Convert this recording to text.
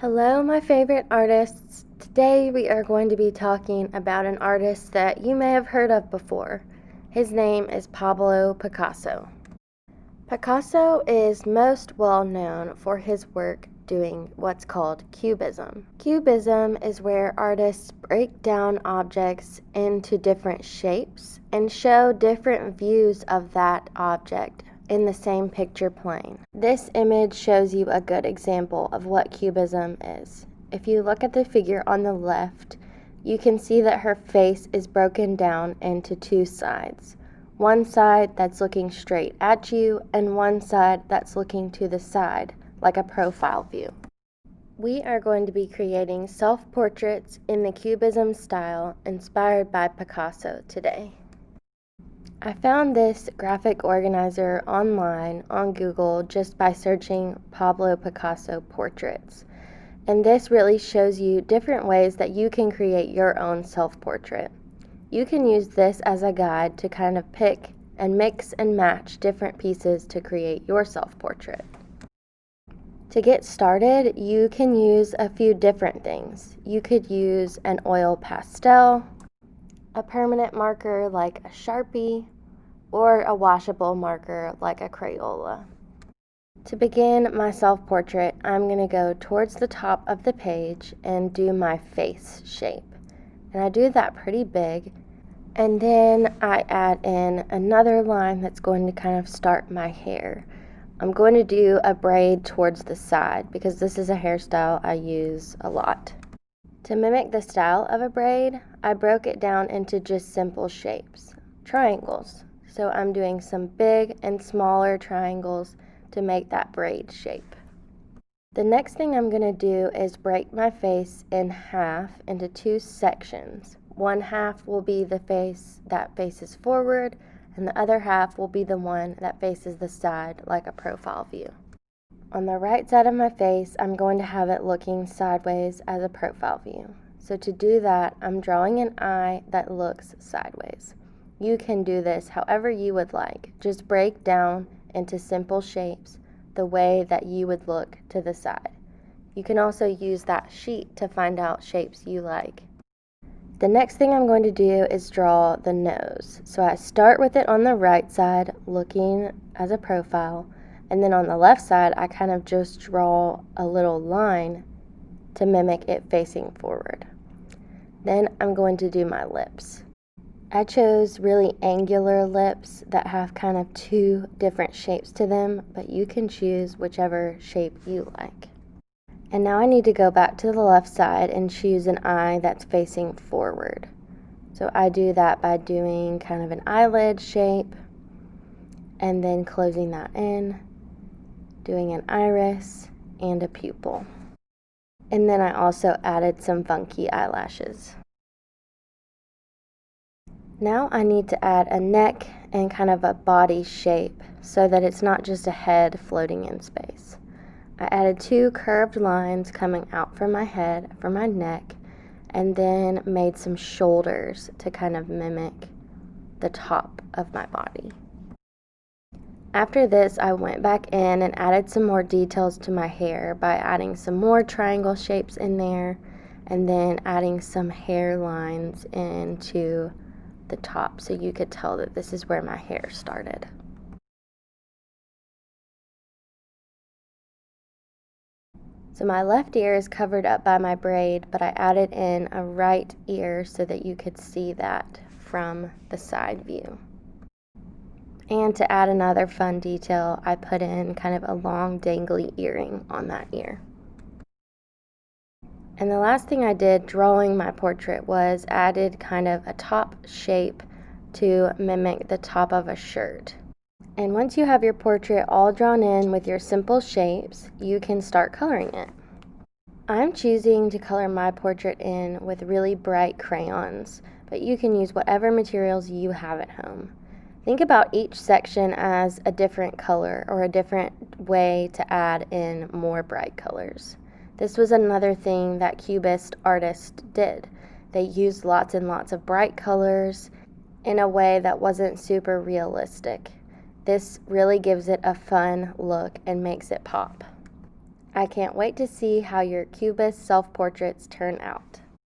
Hello, my favorite artists. Today we are going to be talking about an artist that you may have heard of before. His name is Pablo Picasso. Picasso is most well known for his work doing what's called cubism. Cubism is where artists break down objects into different shapes and show different views of that object in the same picture plane. This image shows you a good example of what cubism is. If you look at the figure on the left, you can see that her face is broken down into two sides. One side that's looking straight at you and one side that's looking to the side, like a profile view. We are going to be creating self-portraits in the cubism style inspired by Picasso today. I found this graphic organizer online on Google just by searching Pablo Picasso portraits. And this really shows you different ways that you can create your own self-portrait. You can use this as a guide to kind of pick and mix and match different pieces to create your self-portrait. To get started, you can use a few different things. You could use an oil pastel, a permanent marker like a Sharpie, or a washable marker like a Crayola. To begin my self-portrait, I'm going to go towards the top of the page and do my face shape. And I do that pretty big, and then I add in another line that's going to kind of start my hair. I'm going to do a braid towards the side because this is a hairstyle I use a lot. To mimic the style of a braid, I broke it down into just simple shapes, triangles. So I'm doing some big and smaller triangles to make that braid shape. The next thing I'm going to do is break my face in half into two sections. One half will be the face that faces forward, and the other half will be the one that faces the side like a profile view. On the right side of my face, I'm going to have it looking sideways as a profile view. So to do that, I'm drawing an eye that looks sideways. You can do this however you would like. Just break down into simple shapes the way that you would look to the side. You can also use that sheet to find out shapes you like. The next thing I'm going to do is draw the nose. So I start with it on the right side, looking as a profile. And then on the left side, I kind of just draw a little line to mimic it facing forward. Then I'm going to do my lips. I chose really angular lips that have kind of two different shapes to them, but you can choose whichever shape you like. And now I need to go back to the left side and choose an eye that's facing forward. So I do that by doing kind of an eyelid shape and then closing that in, doing an iris and a pupil. And then I also added some funky eyelashes. Now I need to add a neck and kind of a body shape so that it's not just a head floating in space. I added two curved lines coming out from my head, from my neck, and then made some shoulders to kind of mimic the top of my body. After this, I went back in and added some more details to my hair by adding some more triangle shapes in there and then adding some hair lines into the top so you could tell that this is where my hair started. So my left ear is covered up by my braid, but I added in a right ear so that you could see that from the side view. And to add another fun detail, I put in kind of a long dangly earring on that ear. And the last thing I did drawing my portrait was added kind of a top shape to mimic the top of a shirt. And once you have your portrait all drawn in with your simple shapes, you can start coloring it. I'm choosing to color my portrait in with really bright crayons, but you can use whatever materials you have at home. Think about each section as a different color or a different way to add in more bright colors. This was another thing that cubist artists did. They used lots and lots of bright colors in a way that wasn't super realistic. This really gives it a fun look and makes it pop. I can't wait to see how your cubist self-portraits turn out.